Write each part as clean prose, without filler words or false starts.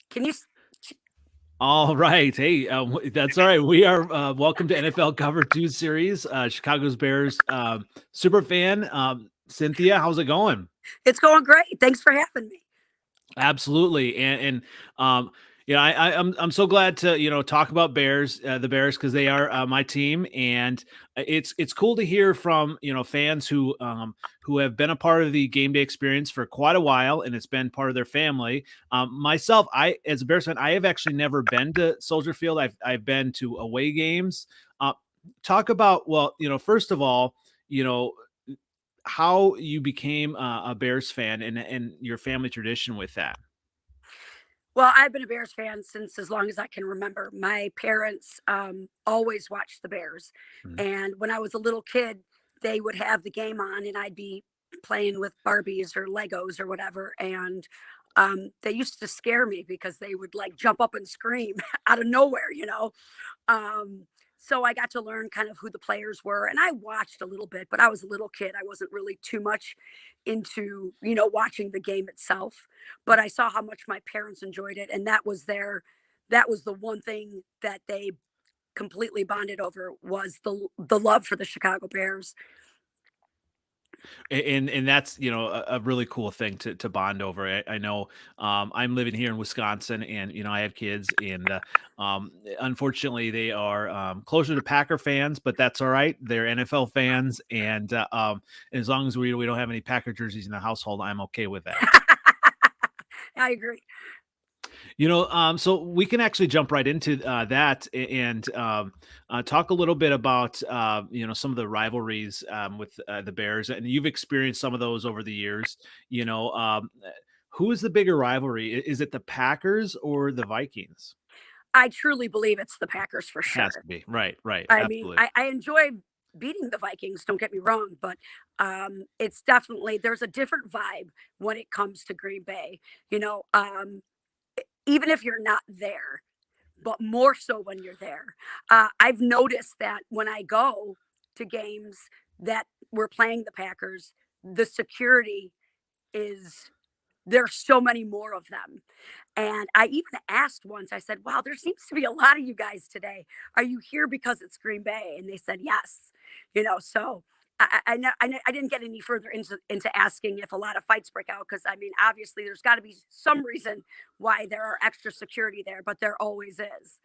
Can you? All right. Hey, that's all right. We are welcome to NFL Cover 2 series. Chicago's Bears super fan. Cynthia, how's it going? It's going great. Thanks for having me. Absolutely, and um, I'm so glad to talk about the Bears because they are my team, and it's cool to hear from fans who have been a part of the game day experience for quite a while, and it's been part of their family. Myself, I as a Bears fan, I have actually never been to Soldier Field. I've been to away games. Talk about first of all, you know how you became a Bears fan and your family tradition with that. Well, I've been a Bears fan since as long as I can remember. My parents always watched the Bears. Mhm. And when I was a little kid, they would have the game on, and I'd be playing with Barbies or Legos or whatever. And they used to scare me because they would like jump up and scream out of nowhere. Um, so I got to learn kind of who the players were, and I watched a little bit, but I was a little kid. I wasn't really too much into, watching the game itself, but I saw how much my parents enjoyed it, and that was the one thing that they completely bonded over was the love for the Chicago Bears. And that's a really cool thing to bond over. I know I'm living here in Wisconsin, and I have kids, and unfortunately they are closer to Packer fans, but that's all right. They're NFL fans, and as long as we don't have any Packer jerseys in the household, I'm okay with that. I agree. So we can actually jump right into that and talk a little bit about some of the rivalries with the Bears, and you've experienced some of those over the years. You know, who is the bigger rivalry? Is it the Packers or the Vikings? I truly believe it's the Packers for Has to sure. be right, right, I mean, absolutely. I enjoy beating the Vikings, don't get me wrong, but it's definitely there's a different vibe when it comes to Green Bay. You know, even if you're not there, but more so when you're there. I've noticed that when I go to games that we're playing the Packers, the security is there's so many more of them. And I even asked once, I said, wow, there seems to be a lot of you guys today. Are you here because it's Green Bay? And they said, yes. So I didn't get any further into asking if a lot of fights break out because I mean, obviously, there's got to be some reason why there are extra security there, but there always is.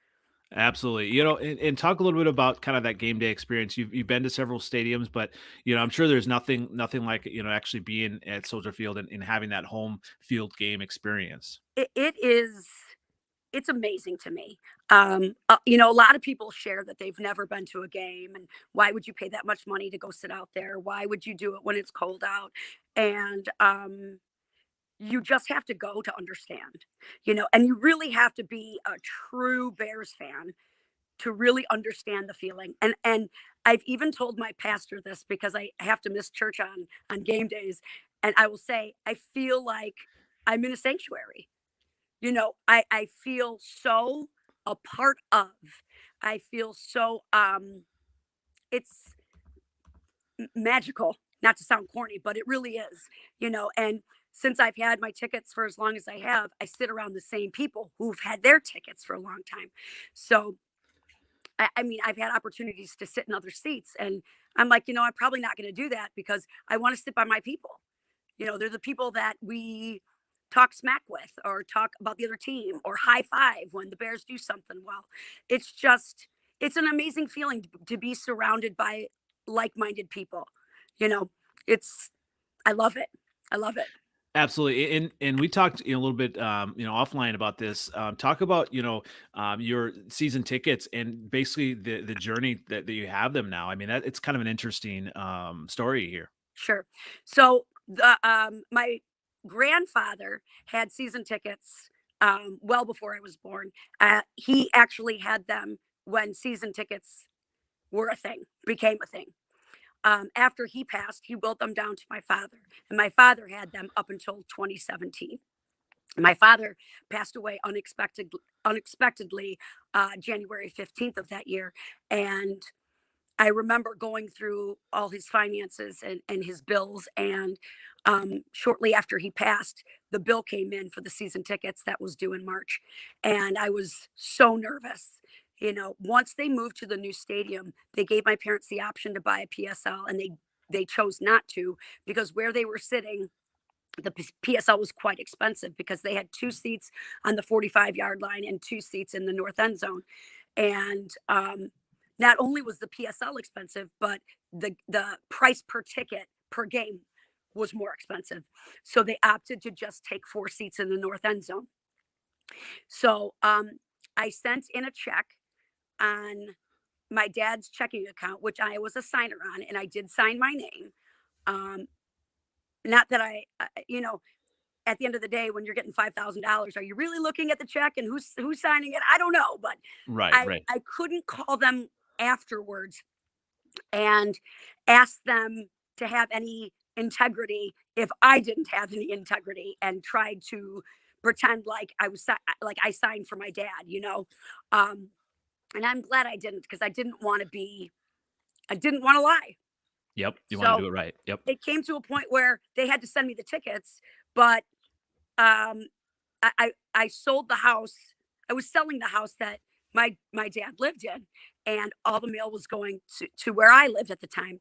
Absolutely. And talk a little bit about kind of that game day experience. You've been to several stadiums, but I'm sure there's nothing like actually being at Soldier Field and having that home field game experience. It is it's amazing to me. A lot of people share that they've never been to a game, and why would you pay that much money to go sit out there? Why would you do it when it's cold out? And you just have to go to understand, and you really have to be a true Bears fan to really understand the feeling. And I've even told my pastor this because I have to miss church on game days, and I will say I feel like I'm in a sanctuary. I feel so a part of. I feel so it's magical, not to sound corny, but it really is. And since I've had my tickets for as long as I have, I sit around the same people who've had their tickets for a long time. So I mean, I've had opportunities to sit in other seats, and I'm like, I'm probably not going to do that because I want to sit by my people. They're the people that we talk smack with or talk about the other team or high five when the Bears do something well. It's just, it's an amazing feeling to be surrounded by like minded people. You know, it's, I love it. I love it. Absolutely, and we talked a little bit, offline about this. Talk about your season tickets and basically the journey that you have them now. I mean, it's kind of an interesting story here. Sure. So my grandfather had season tickets well before I was born. He actually had them when season tickets were a thing, became a thing. After he passed, he willed them down to my father, and my father had them up until 2017. My father passed away unexpectedly January 15th of that year, and I remember going through all his finances and his bills. And shortly after he passed, the bill came in for the season tickets that was due in March. And I was so nervous. Once they moved to the new stadium, they gave my parents the option to buy a PSL, and they chose not to, because where they were sitting, the PSL was quite expensive, because they had two seats on the 45-yard line and two seats in the north end zone. And not only was the PSL expensive, but the price per ticket per game was more expensive. So they opted to just take four seats in the north end zone. So I sent in a check on my dad's checking account, which I was a signer on, and I did sign my name. Um, Not that at the end of the day, when you're getting $5,000, are you really looking at the check and who's signing it? I don't know, but Right, I right. I couldn't call them afterwards and ask them to have any integrity if I didn't have any integrity, and tried to pretend like like I signed for my dad. Um, and I'm glad I didn't, because I didn't want to lie. Yep. You want to So do it right. Yep. it came to a point where they had to send me the tickets, but um, I sold the house. I was selling the house that my dad lived in, and all the mail was going to where I lived at the time.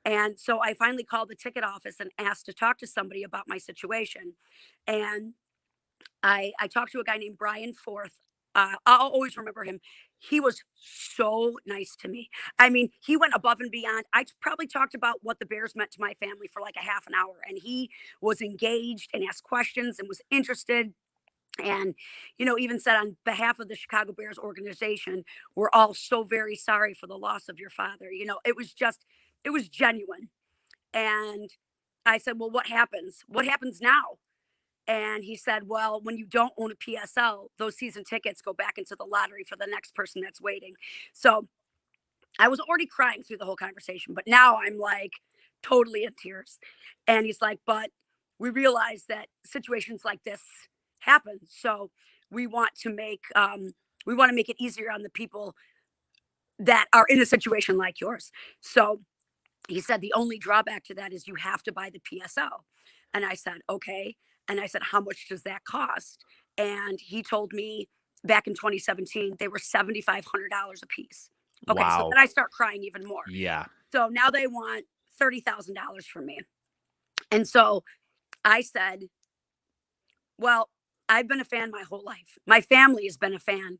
And so I finally called the ticket office and asked to talk to somebody about my situation. And I talked to a guy named Brian Forth. I'll always remember him. He was so nice to me. I mean, he went above and beyond. Probably talked about what the Bears meant to my family for like a half an hour, and he was engaged and asked questions and was interested. And even said, on behalf of the Chicago Bears organization, we're all so very sorry for the loss of your father. It was genuine. And I said, well, what happens now? And he said, well, when you don't own a PSL, those season tickets go back into the lottery for the next person that's waiting. So I was already crying through the whole conversation, but now I'm like totally in tears. And he's like, but we realize that situations like this happen. So we want to make it easier on the people that are in a situation like yours. So he said the only drawback to that is you have to buy the PSL. And I said, okay. And I said, how much does that cost? And he told me back in 2017, they were $7,500 a piece. Okay. So Wow. then I start crying even more. Yeah. So now they want $30,000 from me. And so I said, well, I've been a fan my whole life. My family has been a fan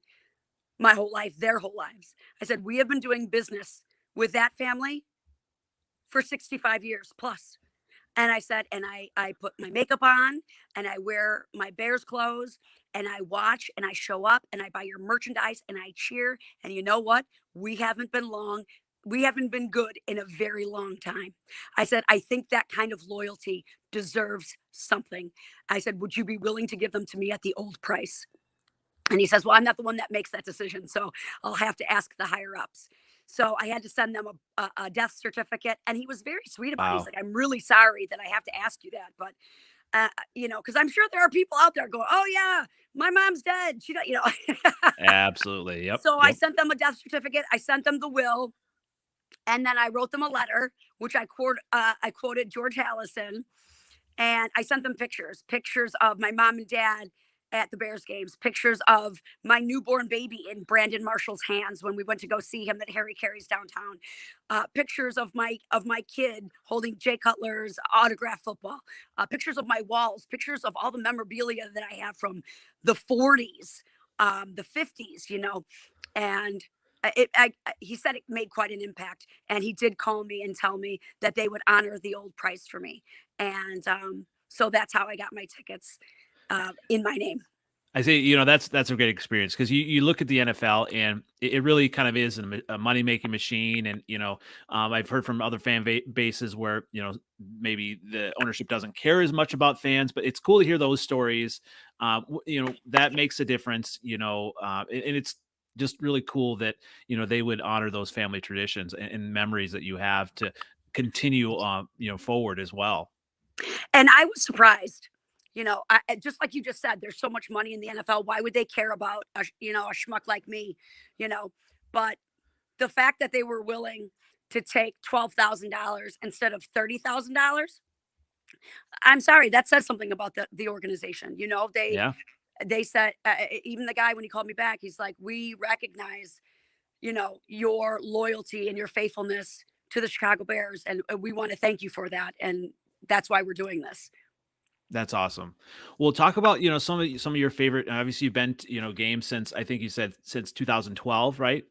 my whole life, their whole lives. I said, we have been doing business with that family for 65 years plus. And I said, and I put my makeup on, and I wear my Bears clothes, and I watch and I show up and I buy your merchandise and I cheer. And you know what? We haven't been long. We haven't been good in a very long time. I said, I think that kind of loyalty deserves something. I said, would you be willing to give them to me at the old price? And he says, well, I'm not the one that makes that decision. So I'll have to ask the higher ups. So I had to send them a death certificate. And he was very sweet about it. He's Wow. like, I'm really sorry that I have to ask you that. But, because I'm sure there are people out there going, oh, yeah, my mom's dead. She, Absolutely. Yep. So I Yep. sent them a death certificate. I sent them the will. And then I wrote them a letter, which I quoted George Allison. And I sent them pictures of my mom and dad at the Bears games, pictures of my newborn baby in Brandon Marshall's hands when we went to go see him that Harry carries downtown, pictures of my kid holding Jay Cutler's autograph football, pictures of my walls, pictures of all the memorabilia that I have from the 40s, the 50s, and he said it made quite an impact, and he did call me and tell me that they would honor the old price for me. And so that's how I got my tickets in my name. I say, that's a great experience, because you look at the NFL, and it really kind of is a money making machine. And I've heard from other bases where maybe the ownership doesn't care as much about fans, but it's cool to hear those stories. That makes a difference. And it's just really cool that they would honor those family traditions and memories that you have to continue forward as well. And I was surprised. Just like you just said, there's so much money in the NFL. Why would they care about a schmuck like me? You know, but the fact that they were willing to take $12,000 instead of $30,000. I'm sorry, that says something about the organization. You know, Yeah, they said, even the guy when he called me back, he's like, we recognize, your loyalty and your faithfulness to the Chicago Bears, and we want to thank you for that, and that's why we're doing this. that's awesome. Well, talk about, some of your favorite, obviously you've been to, games since, I think you said since 2012, right?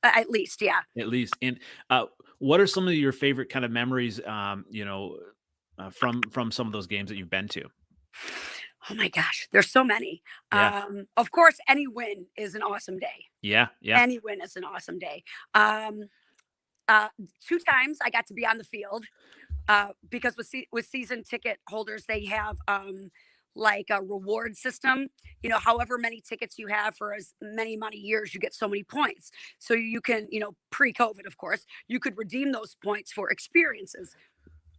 At least, yeah. At least. And what are some of your favorite kind of memories, from some of those games that you've been to? Oh my gosh, there's so many. Yeah. Of course, any win is an awesome day. Yeah. Yeah. Any win is an awesome day. Um, uh, 2 times I got to be on the field, because with season ticket holders, they have, like a reward system. However many tickets you have for as many years, you get so many points. So you can, pre-COVID, of course, you could redeem those points for experiences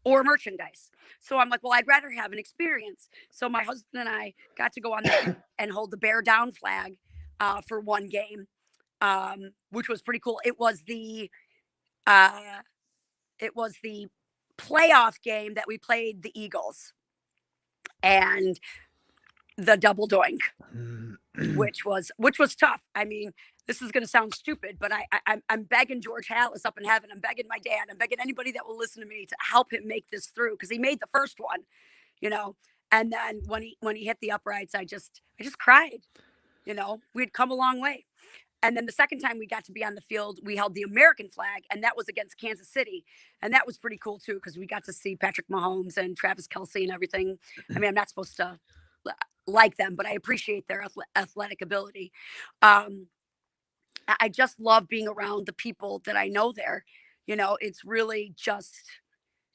or merchandise. So I'm like, well, I'd rather have an experience. So my husband and I got to go on the field and hold the bear down flag, for one game, which was pretty cool. Uh, it was the playoff game that we played the Eagles, and the double doink, which was tough. I mean, this is going to sound stupid, but I'm begging George Hallis up in heaven. I'm begging my dad. I'm begging anybody that will listen to me to help him make this through, because he made the first one, you know. And then when he hit the uprights, I just cried. We'd come a long way. And then the second time we got to be on the field, we held the American flag, and that was against Kansas City, and that was pretty cool too, because we got to see Patrick Mahomes and Travis Kelsey and everything. I mean, I'm not supposed to like them, but I appreciate their athletic ability. Um, I just love being around the people that I know there. It's really just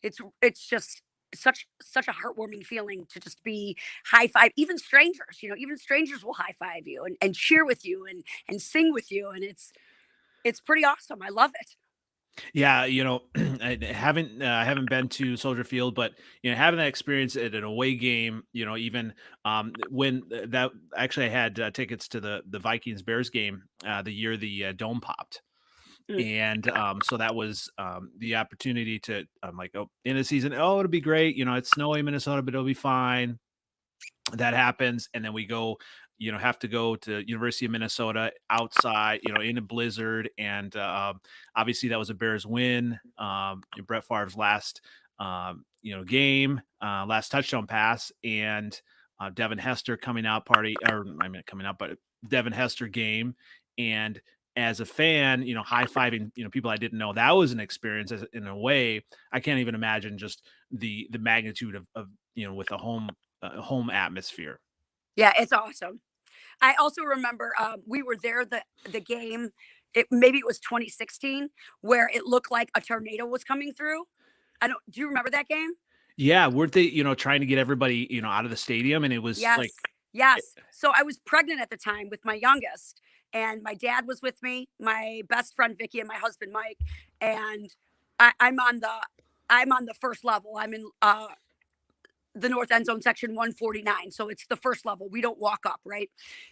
it's just such a heartwarming feeling to just be high five. Even strangers, even strangers will high five you and cheer with you and sing with you, and it's pretty awesome. I love it. Yeah, I haven't been to Soldier Field, but having that experience at an away game, even when that actually I had tickets to the Vikings Bears game the year the dome popped, Mm. and so that was the opportunity to. I'm like, oh, in the season, oh, it'll be great. It's snowy in Minnesota, but it'll be fine. That happens, and then we go, have to go to University of Minnesota outside, in a blizzard, and obviously that was a Bears win. Brett Favre's last, game, last touchdown pass, and Devin Hester coming out party, or I mean coming out, but Devin Hester game, and as a fan, high fiving, people I didn't know. That was an experience in a way. I can't even imagine just the magnitude of with a home atmosphere. Yeah, it's awesome. I also remember, we were there the game. Maybe it was 2016, where it looked like a tornado was coming through. I don't. Do you remember that game? Yeah, weren't they, trying to get everybody, out of the stadium, and it was like, Yes. Yes. So I was pregnant at the time with my youngest, and my dad was with me, my best friend Vicky, and my husband Mike. And I, I'm on the I'm on the first level. I'm in, the north end zone, section 149. So it's the first level. We don't walk up, right?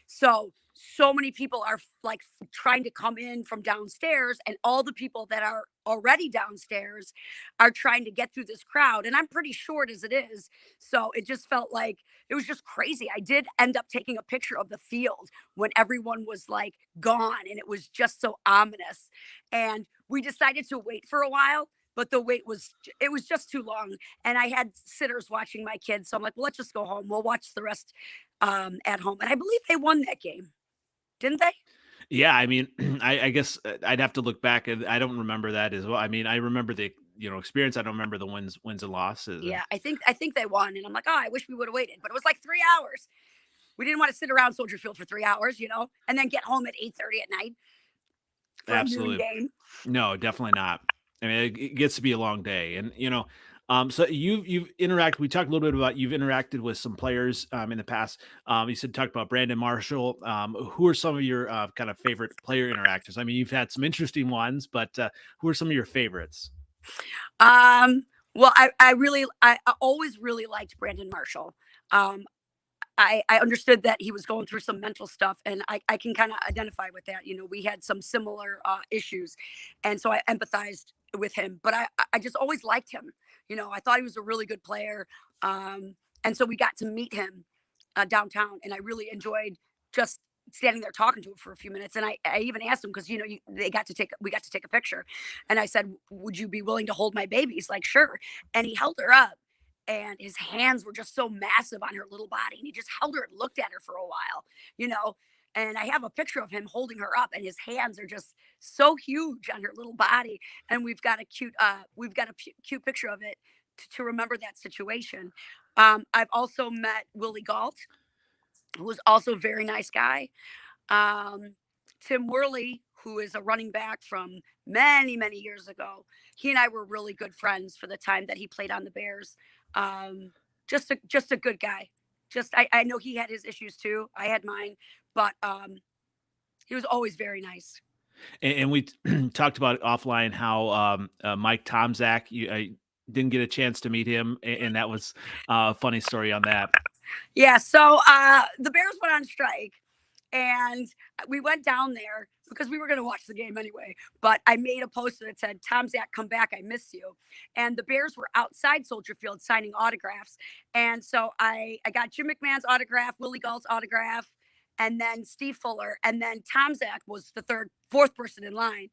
So many people are like trying to come in from downstairs, and all the people that are already downstairs are trying to get through this crowd. And I'm pretty short as it is. So it just felt like it was just crazy. I did end up taking a picture of the field when everyone was like gone, and it was just so ominous. And we decided to wait for a while, but the wait was it was just too long, and I had sitters watching my kids, so I'm like, well, let's just go home. We'll watch the rest, at home. And I believe they won that game, didn't they? yeah, I mean, I guess I'd have to look back, and I don't remember that as well. I mean, I remember the experience. I don't remember the wins and losses. And Yeah, I think they won, and I'm like, oh, I wish we would have waited, but it was like 3 hours. We didn't want to sit around Soldier Field for 3 hours, and then get home at 8:30 at night for a noon absolutely, game. no, definitely not. I mean, it gets to be a long day, and so you've interacted. We talked a little bit about you've interacted with some players in the past. You said talked about Brandon Marshall. Who are some of your kind of favorite player interactions? I mean, you've had some interesting ones, but who are some of your favorites? Um, well, I always really liked Brandon Marshall. Um, I understood that he was going through some mental stuff, and I can kind of identify with that. We had some similar issues, and so I empathized with him. But I just always liked him. I thought he was a really good player, and so we got to meet him downtown, and I really enjoyed just standing there talking to him for a few minutes. And I even asked him because we got to take a picture, and I said, "Would you be willing to hold my baby?" He's like, "Sure," and he held her up, and his hands were just so massive on her little body, and he just held her and looked at her for a while, you know. And I have a picture of him holding her up, and his hands are just so huge on her little body. And we've got a cute picture of it to remember that situation. I've also met Willie Galt, who was also a very nice guy. Um, Tim Worley, who is a running back from many, many years ago, he and I were really good friends for the time that he played on the Bears. Um, just a good guy. I know he had his issues too. I had mine, but he was always very nice. And we talked about offline how Mike Tomzak, I didn't get a chance to meet him, and that was a funny story on that. Yeah, so the Bears went on strike, and we went down there because we were going to watch the game anyway. But I made a poster that said, "Tom Zach, come back, I miss you." And the Bears were outside Soldier Field signing autographs. And so I got Jim McMahon's autograph, Willie Galt's autograph, and then Steve Fuller. And then Tom Zach was the fourth person in line.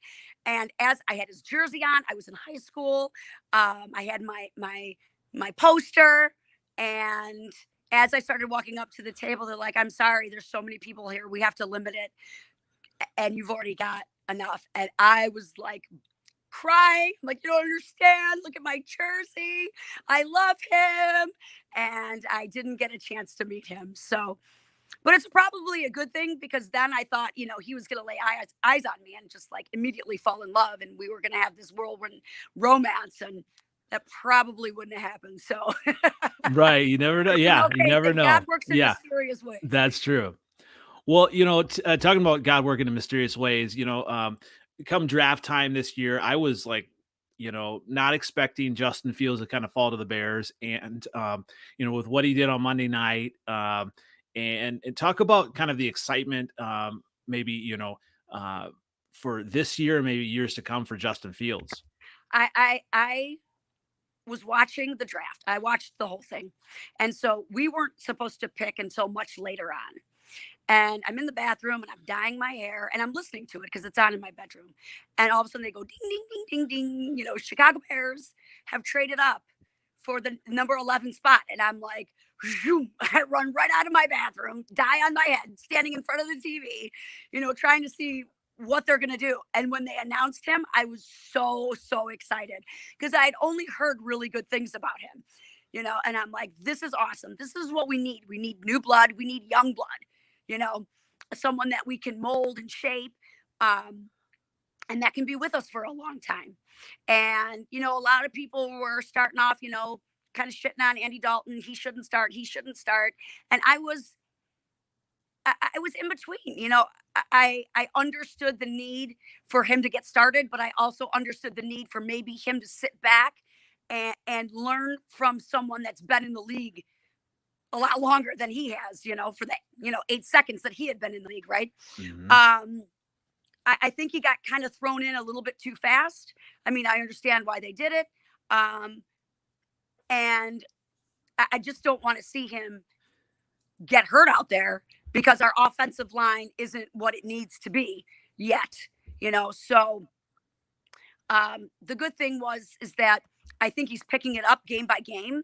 And as I had his jersey on, I was in high school. I had my poster, and as I started walking up to the table, they're like, "I'm sorry, there's so many people here. We have to limit it. And you've already got enough." And I was like crying, like, "You don't understand. Look at my jersey. I love him." And I didn't get a chance to meet him. So, but it's probably a good thing because then I thought, he was going to lay eyes on me and just like immediately fall in love. And we were going to have this whirlwind romance. And that probably wouldn't have happened. So, Right, you never know. Yeah, you never God know. works in Yeah, mysterious ways. that's true. Well, talking about God working in mysterious ways, come draft time this year, I was like, not expecting Justin Fields to kind of fall to the Bears, and with what he did on Monday night, and talk about kind of the excitement, maybe uh, for this year, maybe years to come for Justin Fields. I was watching the draft. I watched the whole thing. And so we weren't supposed to pick until much later on. And I'm in the bathroom and I'm dyeing my hair and I'm listening to it because it's on in my bedroom. And all of a sudden they go ding, ding, ding, ding, ding. Chicago Bears have traded up for the number 11 spot. And I'm like, zoom, I run right out of my bathroom, dye on my head, standing in front of the TV, trying to see what they're going to do. And when they announced him, I was so, so excited because I had only heard really good things about him, and I'm like, this is awesome. This is what we need. We need new blood. We need young blood, you know, someone that we can mold and shape. Um, and that can be with us for a long time. And, a lot of people were starting off, kind of shitting on Andy Dalton. He shouldn't start. He shouldn't start. And I was in between. I understood the need for him to get started, but I also understood the need for maybe him to sit back and learn from someone that's been in the league a lot longer than he has, for the 8 seconds that he had been in the league, right? Mhm. I think he got kind of thrown in a little bit too fast. I mean, I understand why they did it. Um, and I just don't want to see him get hurt out there because our offensive line isn't what it needs to be yet, So the good thing is that I think he's picking it up game by game.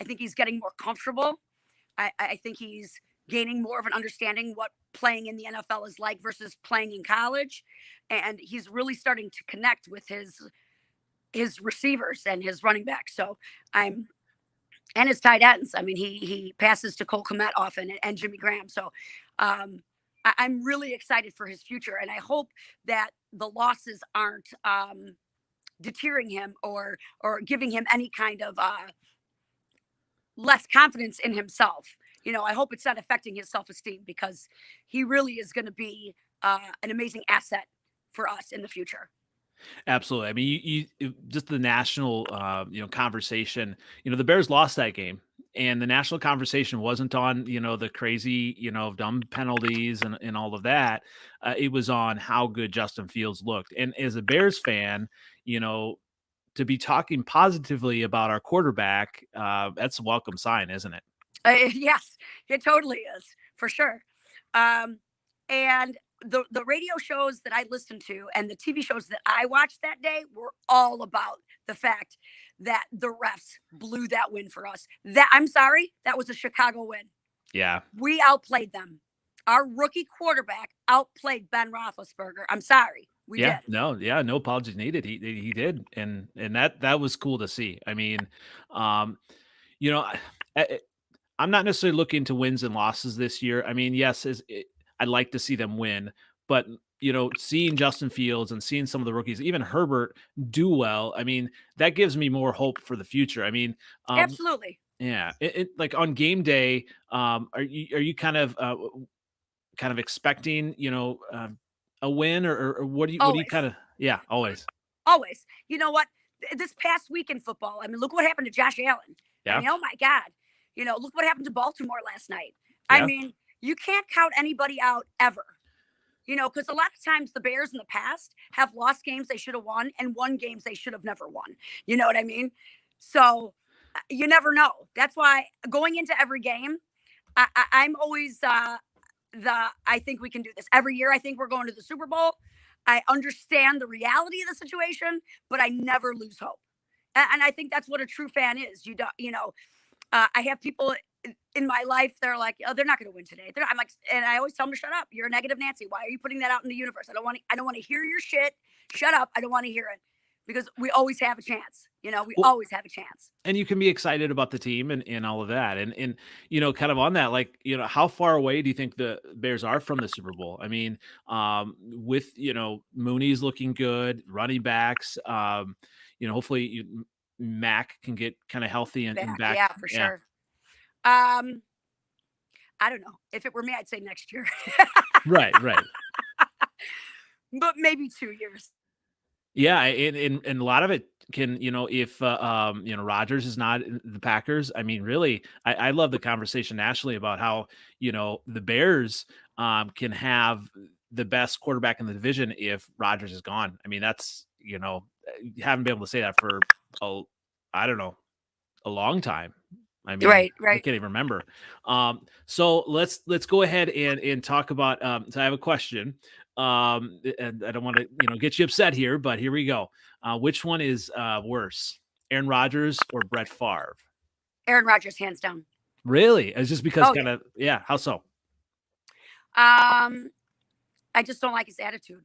I think he's getting more comfortable. I think he's gaining more of an understanding what playing in the NFL is like versus playing in college, and he's really starting to connect with his receivers and his running backs. So I'm and his tight ends. I mean, he passes to Cole Kmet often and Jimmy Graham. So I'm really excited for his future, and I hope that the losses aren't deterring him or giving him any kind of less confidence in himself. I hope it's not affecting his self-esteem because he really is going to be an amazing asset for us in the future. Absolutely. I mean, just the national, conversation. The Bears lost that game, and the national conversation wasn't on the crazy, dumb penalties and all of that. It was on how good Justin Fields looked. And as a Bears fan, you know, to be talking positively about our quarterback, that's a welcome sign, isn't it? Yes, it totally is for sure. Um, and the radio shows that I listened to and the TV shows that I watched that day were all about the fact that the refs blew that win for us. That I'm sorry, that was a Chicago win. Yeah. We outplayed them. Our rookie quarterback outplayed Ben Roethlisberger. I'm sorry, we Yeah, did. no, yeah, no apologies needed. He did, and that was cool to see. I mean, um, you know, I, I'm not necessarily looking to wins and losses this year. I mean, yes, I'd like to see them win, but seeing Justin Fields and seeing some of the rookies, even Herbert, do well. I mean, that gives me more hope for the future. I mean, Absolutely. yeah, like on game day, are you kind of expecting a win, or what do you Always. kind of, yeah, always, Always. You know what? This past week in football, I mean, look what happened to Josh Allen. I yeah, mean, oh my God. Look what happened to Baltimore last night. I yeah, mean, you can't count anybody out ever. Because a lot of times the Bears in the past have lost games they should have won and won games they should have never won. You know what I mean? So you never know. That's why going into every game, I'm always I think we can do this every year. I think we're going to the Super Bowl. I understand the reality of the situation, but I never lose hope. And I think that's what a true fan is. You don't, I have people in my life. They're like, oh, they're not going to win today. I'm like, and I always tell them to shut up. You're a negative Nancy. Why are you putting that out in the universe? I don't want to. I don't want to hear your shit. Shut up. I don't want to hear it because we always have a chance. We well, always have a chance. and you can be excited about the team and all of that, and kind of on that, like, how far away do you think the Bears are from the Super Bowl? I mean, with Mooney's looking good, running backs, hopefully Mac can get kind of healthy and Back, back. yeah, for Yeah, sure. Um, I don't know. If it were me, I'd say next year, right, right. but maybe 2 years. Yeah, and a lot of it can, if Rodgers is not in the Packers. I mean, really, I love the conversation nationally about how the Bears can have the best quarterback in the division if Rodgers is gone. I mean, that's you haven't been able to say that for a I don't know, a long time. I mean, Right, I right. can't even remember. So let's go ahead and talk about. So I have a question, and I don't want to get you upset here, but here we go. Which one is worse, Aaron Rodgers or Brett Favre? Aaron Rodgers, hands down. Really? It's just because Oh kind of, yeah. How so? yeah. I just don't like his attitude.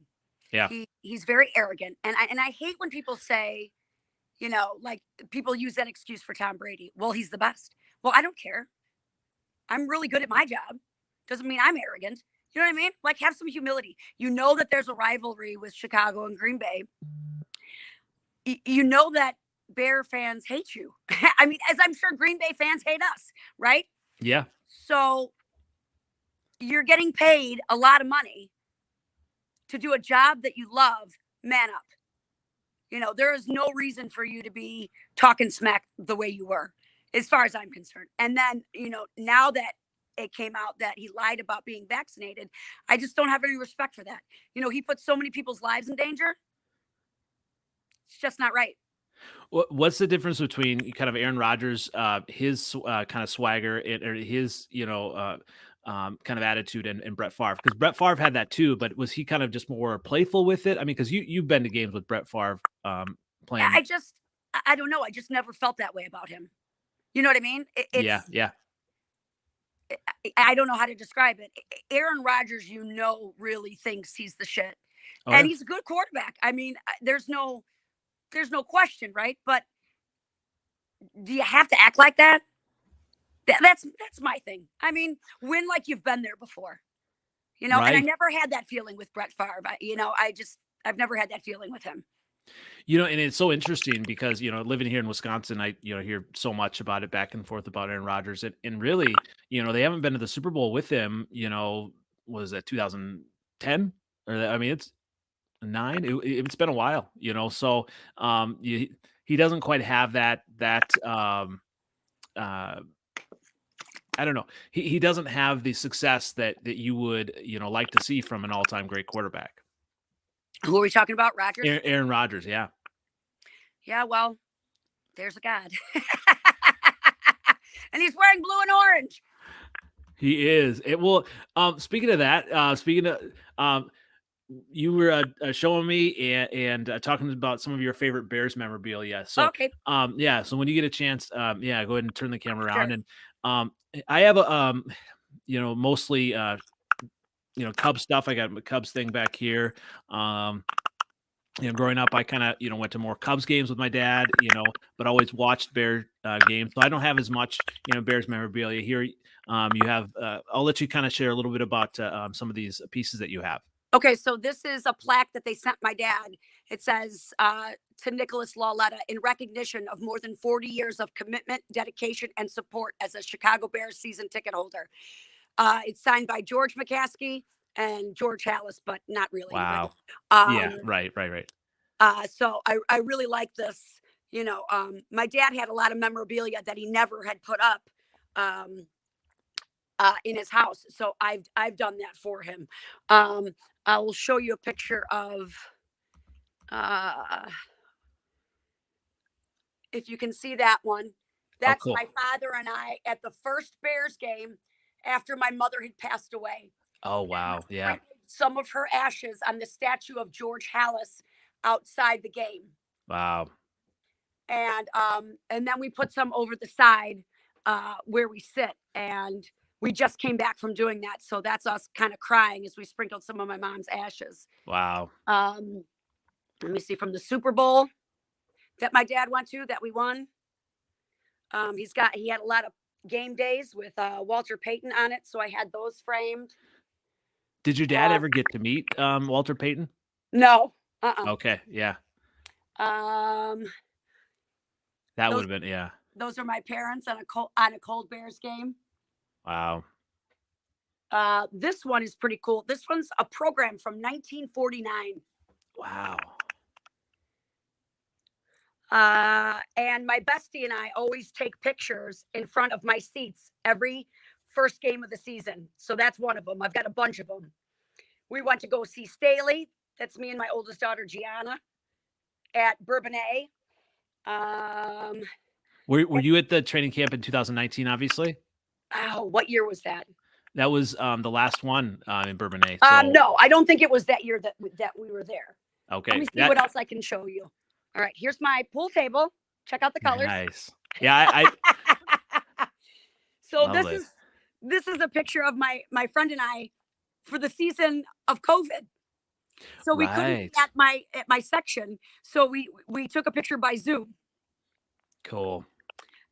Yeah, He's very arrogant, and I hate when people say, like people use that excuse for Tom Brady. Well, he's the best. Well, I don't care. I'm really good at my job. Doesn't mean I'm arrogant. You know what I mean? Like, have some humility. You know that there's a rivalry with Chicago and Green Bay. You know that Bear fans hate you. I mean, as I'm sure Green Bay fans hate us, right? yeah. So you're getting paid a lot of money to do a job that you love. Man up. There is no reason for you to be talking smack the way you were, as far as I'm concerned. And then, now that it came out that he lied about being vaccinated, I just don't have any respect for that. He put so many people's lives in danger. It's just not right. What's the difference between kind of Aaron Rodgers, his kind of swagger, or his kind of attitude, and Brett Favre? Because Brett Favre had that too, but was he kind of just more playful with it? I mean, because you've been to games with Brett Favre playing. I don't know. I just never felt that way about him. You know what I mean? Yeah, yeah. I don't know how to describe it. Aaron Rodgers, really thinks he's the shit, Oh and yeah. he's a good quarterback. I mean, there's no question, right? But do you have to act like that? That's my thing. I mean, win like you've been there before, And I Right. never had that feeling with Brett Favre. I've never had that feeling with him. And it's so interesting because, living here in Wisconsin, I, hear so much about it back and forth about Aaron Rodgers. And really, they haven't been to the Super Bowl with him, was that 2010? I mean, it's 9? It's been a while, so, he doesn't quite have uh, I don't know. He doesn't have the success that you would, like to see from an all-time great quarterback. Who are we talking about? Rogers? Aaron Rodgers, yeah. Yeah, well, there's a God. And he's wearing blue and orange. He is. It will speaking of that, speaking of, you were, showing me and talking about some of your favorite Bears memorabilia. So, Okay, yeah, so when you get a chance, yeah, go ahead and turn the camera around, sure. and, I have a, mostly, Cubs stuff. I got my Cubs thing back here. Um, growing up, I kinda, went to more Cubs games with my dad, but always watched Bear, games, so I don't have as much, Bears memorabilia here. You have, I'll let you kinda share a little bit about, some of these pieces that you have. Okay, so this is a plaque that they sent my dad. It says to Nicholas Lauletta in recognition of more than 40 years of commitment, dedication, and support as a Chicago Bears season ticket holder. It's signed by George McCaskey and George Hallis, but not really, right? Wow. Yeah, Um, right, right, right. so I really like this. My dad had a lot of memorabilia that he never had put up um, in his house, so I've done that for him. Um, I will show you a picture of uh, if you can see that one. Oh, That's cool. my father and I at the first Bears game after my mother had passed away. Oh, And we wow, yeah. sprinkled some of her ashes on the statue of George Hallis outside the game. Wow. And then we put some over the side where we sit. And we just came back from doing that. So that's us kind of crying as we sprinkled some of my mom's ashes. Wow. Um, let me see, from the Super Bowl that my dad went to that we won. He had a lot of game days with Walter Payton on it, so I had those framed. Did your dad Uh, ever get to meet, Walter Payton? no, uh-uh. Okay, yeah. Um, That those would've been, yeah. those are my parents on a cold Bears game. Wow. This one is pretty cool. This one's a program from 1949. Wow. And my bestie and I always take pictures in front of my seats every first game of the season. So that's one of them. I've got a bunch of them. We went to go see Staley. That's me and my oldest daughter, Gianna, at Bourbonnais. Um, Were you at the training camp in 2019, obviously? oh, what year was that? That was, the last one, in Bourbonnais, so No, I don't think it was that year that we were there. Let okay, me see that what else I can show you. All right, here's my pool table. Check out the colors. nice. Yeah, I So this lovely. is this is a picture of my friend and I for the season of COVID. So we couldn't be Right. at my section, so we took a picture by Zoom. Cool.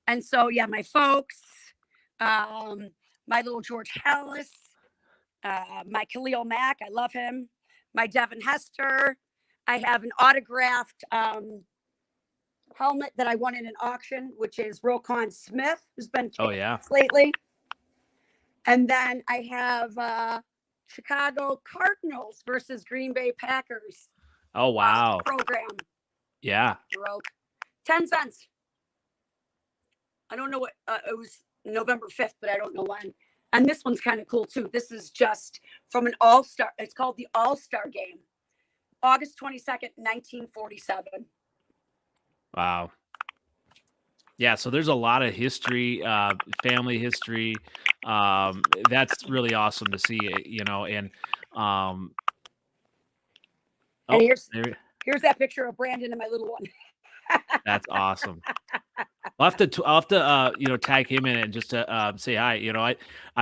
And so yeah, my folks, um, my little George Hallis, my Khalil Mack, I love him. My Devin Hester. I have an autographed helmet that I won in an auction, which is Roquan Smith, who's been Oh, kicking yeah. ass lately. And then I have Chicago Cardinals versus Green Bay Packers Oh, wow. program. Yeah. Broke 10 cents. I don't know what it was November 5th, but I don't know when. And this one's kind of cool too. This is just from an all-star. It's called the All-Star Game, August 22nd, 1947. Wow. Yeah, so there's a lot of history, family history. That's really awesome to see, and, um And oh, here's that picture of Brandon and my little one. that's awesome. I'll have to, tag him in it and just to, say hi.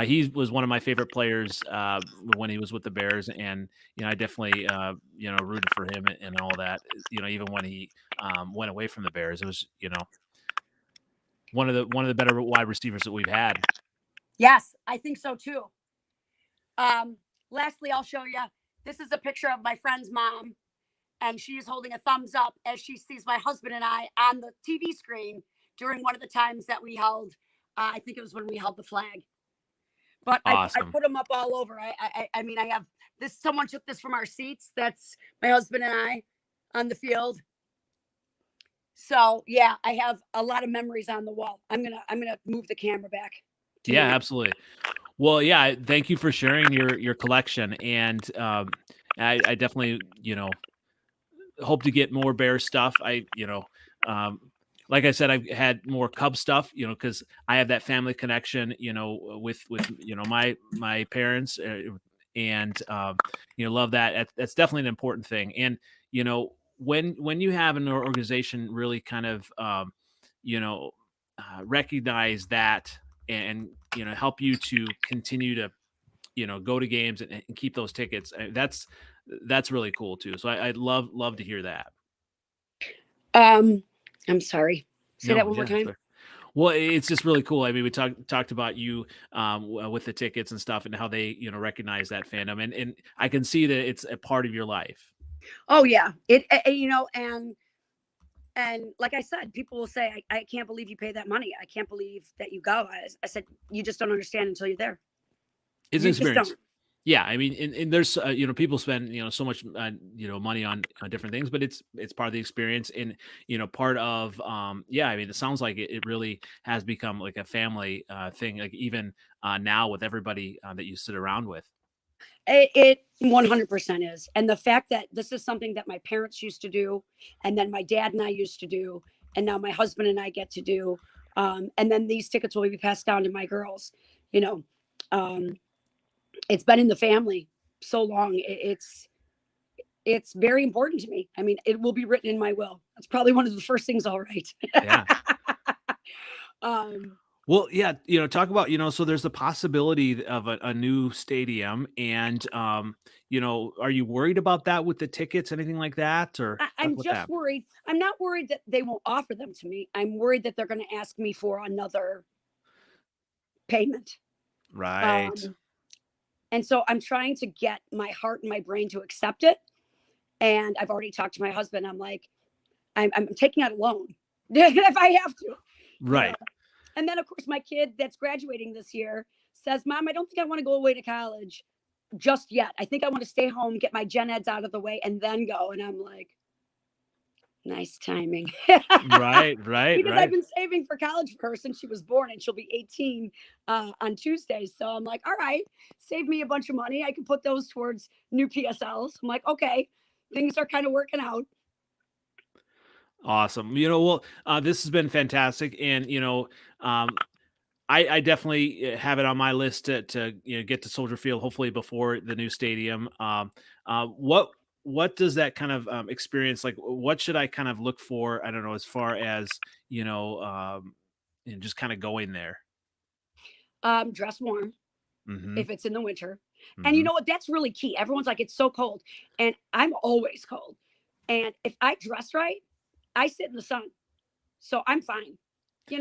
He was one of my favorite players, when he was with the Bears, and, I definitely, rooted for him and all that, even when he, went away from the Bears. It was, one of the better wide receivers that we've had. Yes, I think so too. Lastly, I'll show you. This is a picture of my friend's mom, and she's holding a thumbs up as she sees my husband and I on the TV screen during one of the times that we held. I think it was when we held the flag. But I Awesome. put them up all over. I mean, I have this someone took this from our seats. That's my husband and I on the field. So yeah, I have a lot of memories on the wall. I'm gonna move the camera back to Yeah, me. absolutely. Well, yeah, thank you for sharing your collection, and I definitely hope to get more bear stuff. Um, like I said, I've had more Cub stuff, because I have that family connection, with my parents, and love that. That's definitely an important thing. And when you have an organization really kind of you know recognize that, and help you to continue to go to games, and keep those tickets. That's really cool too. So I'd love to hear that. Um, I'm sorry. Say that No, one more yeah, that's time. fair. Well, it's just really cool. I mean, we talked about you with the tickets and stuff, and how they recognize that fandom, and I can see that it's a part of your life. Oh yeah, and like I said, people will say, I can't believe you pay that money. I can't believe that you go. I said, you just don't understand until you're there. It's an You just experience. don't. Yeah, I mean, and there's people spend so much money on different things, but it's part of the experience, and part of yeah. I mean, it sounds like it really has become like a family thing, like even now with everybody that you sit around with. It 100% is. And the fact that this is something that my parents used to do, and then my dad and I used to do, and now my husband and I get to do. And then these tickets will be passed down to my girls. You know, um, it's been in the family so long. It's very important to me. I mean, it will be written in my will. That's probably one of the first things I'll write. Yeah. um, Well, yeah, talk about, so there's the possibility of a new stadium, and are you worried about that with the tickets, anything like that, or talk I'm about just that? worried. I'm not worried that they won't offer them to me. I'm worried that they're going to ask me for another payment. Right. Um, and so I'm trying to get my heart and my brain to accept it. And I've already talked to my husband. I'm like, I'm taking out a loan if I have to, you know. Right. And then, of course, my kid that's graduating this year says, Mom, I don't think I want to go away to college just yet. I think I want to stay home, get my gen eds out of the way, and then go. And I'm like, nice timing. Right, right, Because I've right. been saving for college for her since she was born, and she'll be 18 on Tuesday. So I'm like, all right, save me a bunch of money. I can put those towards new PSLs. I'm like, okay, things are kind of working out. Awesome. Well, this has been fantastic, and I definitely have it on my list to get to Soldier Field, hopefully before the new stadium. What does that kind of experience like? What should I kind of look for? I don't know, as far as just kind of going there. Dress warm Hmm. if it's in the winter. And you Hmm. know what? That's really key. Everyone's like, it's so cold. And I'm always cold. And if I dress right, I sit in the sun. So I'm fine. You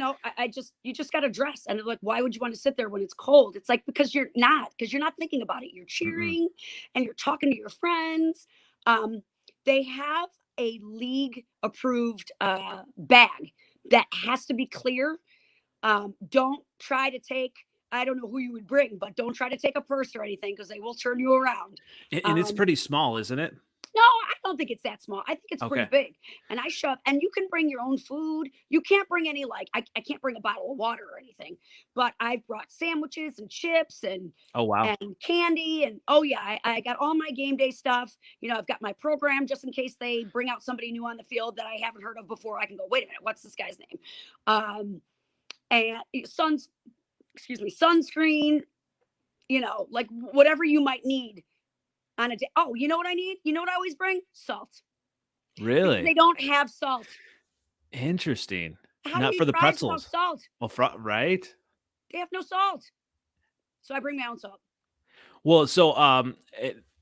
just got to dress. And like, why would you want to sit there when it's cold? It's like, because you're not thinking about it. You're Hmm. cheering and you're talking to your friends. Um, they have a league approved bag that has to be clear. Don't try to take, I don't know who you would bring, but don't try to take a purse or anything because they will turn you around. And it's Um, pretty small, isn't it? no, I don't think it's that small. I think it's pretty Okay. big. And I shove, and you can bring your own food. You can't bring any, like, I can't bring a bottle of water or anything, but I've brought sandwiches and chips Oh wow. and candy. And oh, yeah, I got all my game day stuff. I've got my program just in case they bring out somebody new on the field that I haven't heard of before. I can go, wait a minute, what's this guy's name? And sunscreen, like whatever you might need on a day. Oh, you know what I need? You know what I always bring? Salt. Because they Really don't have salt. interesting. How do Not you for eat the fries without pretzels. salt? Well, right. They have no salt. So I bring my own salt. Well, so I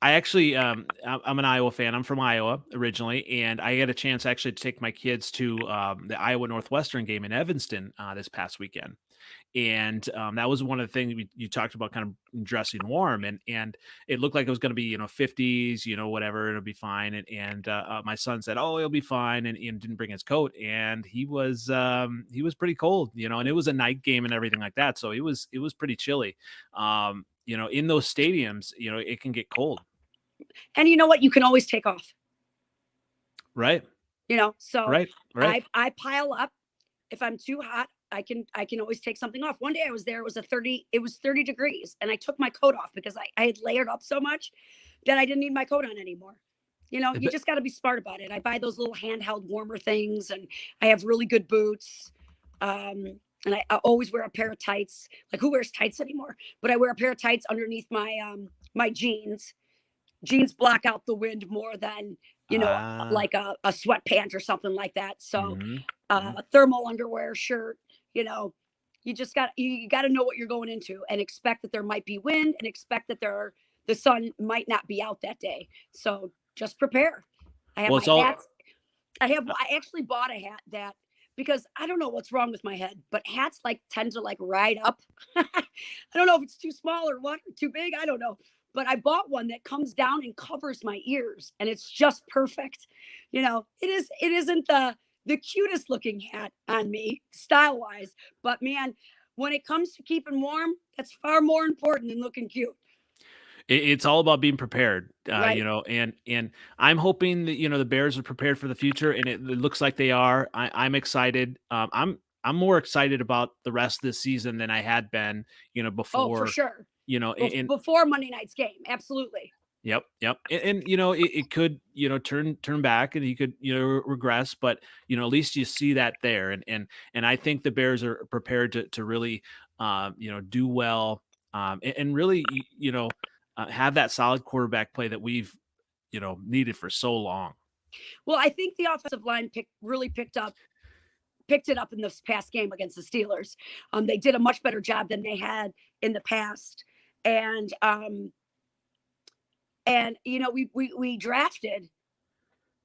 actually I'm an Iowa fan. I'm from Iowa originally, and I had a chance actually to take my kids to the Iowa Northwestern game in Evanston this past weekend. And that was one of the things you talked about, kind of dressing warm, and it looked like it was going to be 50s, whatever, it'll be fine. And my son said, oh, it'll be fine, and didn't bring his coat, and he was pretty cold, and it was a night game and everything like that, so it was pretty chilly. In those stadiums, it can get cold. And you know what? You can always take off, Right. so Right. Right. I pile up. If I'm too hot, I can always take something off. One day I was there, it was 30 degrees, and I took my coat off because I had layered up so much that I didn't need my coat on anymore. You But just got to be smart about it. I buy those little handheld warmer things, and I have really good boots. And I always wear a pair of tights. Like, who wears tights anymore? But I wear a pair of tights underneath my jeans. Jeans block out the wind more than like a sweatpant or something like that. So mhm, mhm. thermal underwear, shirt, you know, you got to know what you're going into, and expect that there might be wind, and expect that the sun might not be out that day. So just prepare. I have Well, my it's all hats. I actually bought a hat that, because I don't know what's wrong with my head, but hats like tend to like ride up. I don't know if it's too small or what, or too big. I don't know. But I bought one that comes down and covers my ears, and it's just perfect. It isn't the cutest looking hat on me style wise, but man, when it comes to keeping warm, that's far more important than looking cute, it's all about being prepared, right? and I'm hoping that the Bears are prepared for the future, and it looks like they are. I'm excited. I'm more excited about the rest of this season than I had been, Oh, for before. sure. And Before Monday night's game, absolutely. yep, yep, and it could turn back, and he could regress, but at least you see that there, and I think the Bears are prepared to really do well, and really have that solid quarterback play that we've needed for so long. Well, I think the offensive line really picked it up in this past game against the Steelers. They did a much better job than they had in the past, and we drafted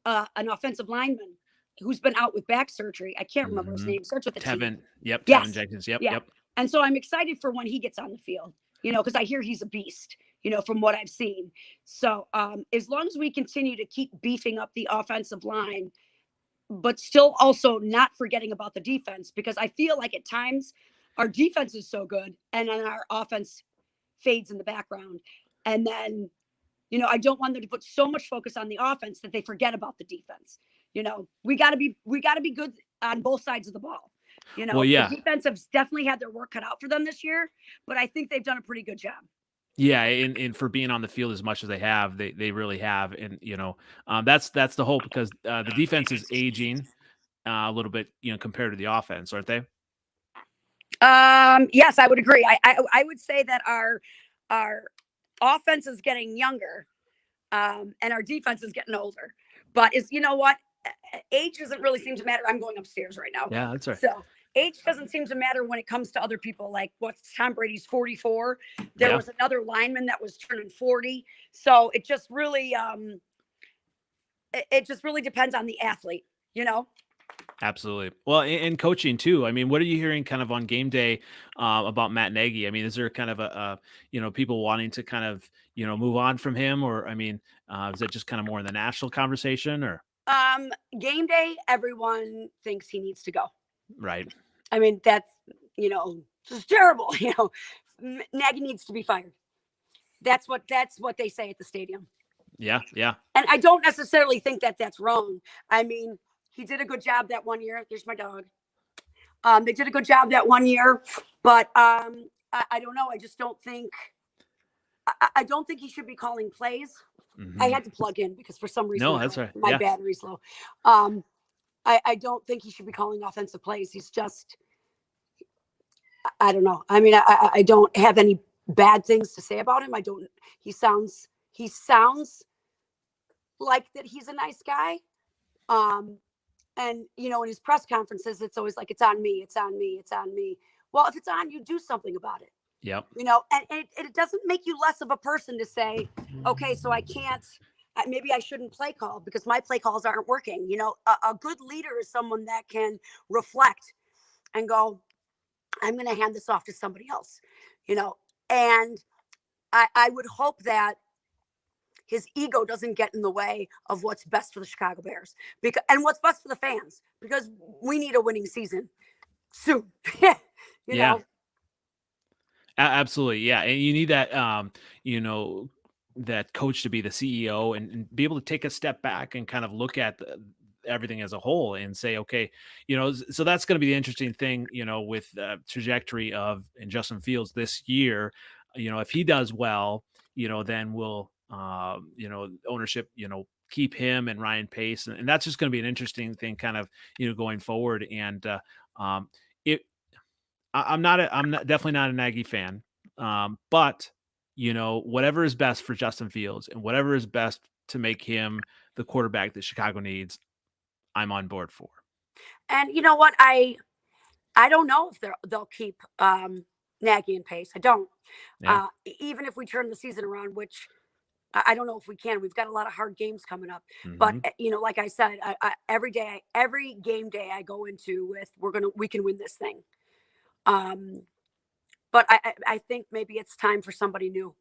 an offensive lineman who's been out with back surgery. I can't remember his hmm name. Starts with a T. Tevin, yep, Tevin Yes, Jenkins, yep, yeah. yep, And so I'm excited for when he gets on the field. Because I hear he's a beast. From what I've seen. So as long as we continue to keep beefing up the offensive line, but still also not forgetting about the defense, because I feel like at times our defense is so good and then our offense fades in the background. And then, I don't want them to put so much focus on the offense that they forget about the defense. We got to be good on both sides of the ball. well, The yeah. defense has definitely had their work cut out for them this year, but I think they've done a pretty good job. Yeah, and for being on the field as much as they have, they really have, and that's the hope, because the defense is aging a little bit, compared to the offense, aren't they? Yes, I would agree. I would say that our offense is getting younger, and our defense is getting older. But you know what? Age doesn't really seem to matter. I'm going upstairs right now, Yeah, that's right. so age doesn't seem to matter when it comes to other people. Like, what's Tom Brady's 44? There Yeah, was another lineman that was turning 40. So it just really depends on the athlete. You know. absolutely. Well, and coaching too. I mean, what are you hearing kind of on game day about Matt Nagy? I mean, is there kind of people wanting to kind of move on from him, or I mean, is that just kind of more in the national conversation, or Game day, everyone thinks he needs to go. right? I mean, that's just terrible. Nagy needs to be fired. That's what they say at the stadium. Yeah, yeah, And I don't necessarily think that that's wrong. I mean, he did a good job that one year. There's my dog. They did a good job that one year, but I don't know. I just don't think. I don't think he should be calling plays. I hmm had to plug in because for some reason no, that's right. my Yeah, battery's low. Um, I don't think he should be calling offensive plays. He's just, I don't know. I mean, I don't have any bad things to say about him. I don't. He sounds like that he's a nice guy. Um, and in his press conferences, it's always like, it's on me, it's on me, it's on me. Well, if it's on you, do something about it. yep, And it doesn't make you less of a person to say, okay, so I can't. Maybe I shouldn't play call because my play calls aren't working. A good leader is someone that can reflect and go, I'm going to hand this off to somebody else. And I would hope that his ego doesn't get in the way of what's best for the Chicago Bears and what's best for the fans, because we need a winning season soon. you yeah, know, absolutely, yeah, and you need that, you know, that coach to be the CEO, and be able to take a step back and kind of look at everything as a whole and say, okay, so that's going to be the interesting thing, with trajectory of and Justin Fields this year. If he does well, then we'll, ownership, keep him and Ryan Pace, and that's just going to be an interesting thing, kind of, going forward. And it I'm not definitely not a Nagy fan. But whatever is best for Justin Fields and whatever is best to make him the quarterback that Chicago needs, I'm on board for. And you know what? I don't know if they'll keep Nagy and Pace. I don't. Yeah. Even if we turn the season around, which I don't know if we can. We've got a lot of hard games coming up. But Hmm. like I said, every day, every game day I go into with we can win this thing. Um, but I think maybe it's time for somebody new.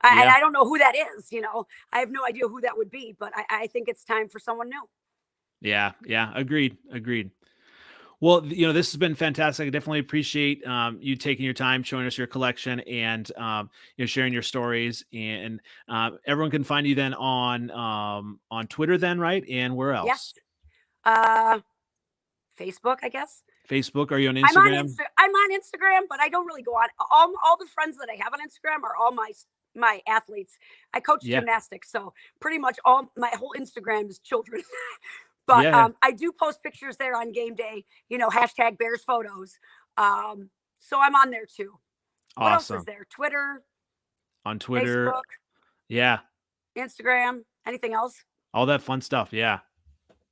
And Yeah. I don't know who that is. I have no idea who that would be. But I think it's time for someone new. Yeah. Yeah. Agreed. Agreed. Well, this has been fantastic. I definitely appreciate you taking your time, showing us your collection, and sharing your stories. And everyone can find you then on Twitter, then, right? And where else? Yes. Uh, Facebook, I guess. Facebook? Are you on Instagram? I'm on Instagram, but I don't really go on. All the friends that I have on Instagram are all my athletes. I coach Yeah. gymnastics, so pretty much all my whole Instagram is children. But Yeah. I do post pictures there on game day. Hashtag Bears photos. So I'm on there too. What else is Awesome. there? Twitter, On Twitter. Facebook, Yeah. Instagram. Anything else? All that fun stuff. Yeah.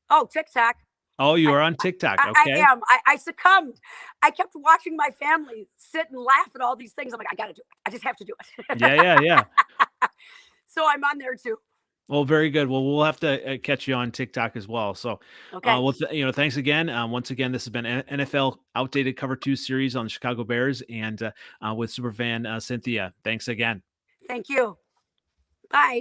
Oh, TikTok. Oh, you I, are on TikTok. I Okay. am. I succumbed. I kept watching my family sit and laugh at all these things. I'm like, I got to do it. I just have to do Yeah. Yeah. Yeah. it. So I'm on there too. Well, very good. Well, we'll have to catch you on TikTok as well. So, Okay. thanks again. Once again, this has been NFL Outdated Cover 2 series on the Chicago Bears, and with superfan Cynthia. Thanks again. Thank you. Bye.